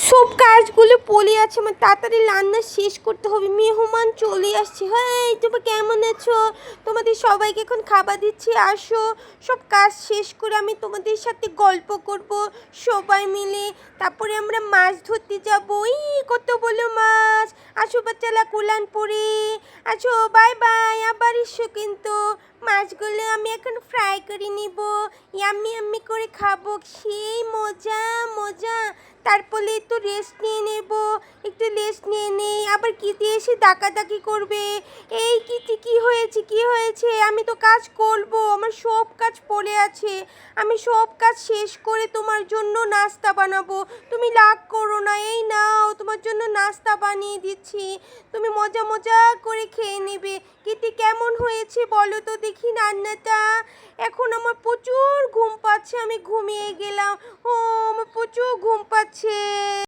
সব কাজগুলো পড়ে আছে, আমার তাড়াতাড়ি রান্না শেষ করতে হবে, মেহমান চলে আসছে। হ্যাঁ, তুমি কেমন আছো? তোমাদের সবাইকে এখন খাবার দিচ্ছি, আসো। সব কাজ শেষ করে আমি তোমাদের সাথে গল্প করব সবাই মিলে। তারপরে আমরা মাছ ধরতে যাবো। কত বলো মাছ। আসো বাচ্চালা কুলানপুরে, আসো। বাই বাই, আবার এসো কিন্তু। মাছগুলো আমি এখন ফ্রাই করে নিব, ইয়াম্মি ইয়াম্মি করে খাবো, সেই মজা মজা। তারপরে একটু রেস্ট নিয়ে নেব, একটু রেস্ট নিয়ে নেই, আবার কিতে এসে ডাকাডাকি করবে। এই কিতে কি হয়েছে, কি হয়েছে? আমি তো কাজ করব, আমার সব কাজ পড়ে আছে। আমি সব কাজ শেষ করে তোমার জন্য নাস্তা বানাবো, তুমি রাগ করো না। এই নাও, তোমার জন্য নাস্তা বানিয়ে দিচ্ছি, তুমি মজা মজা করে খেয়ে নেবে। কিতে কেমন হয়েছে বলো তো দেখি রান্নাটা? এখন আমার প্রচুর ঘুম পাচ্ছে, আমি ঘুমিয়ে গেলাম। ও, আমার প্রচুর ঘুম পাচ্ছে।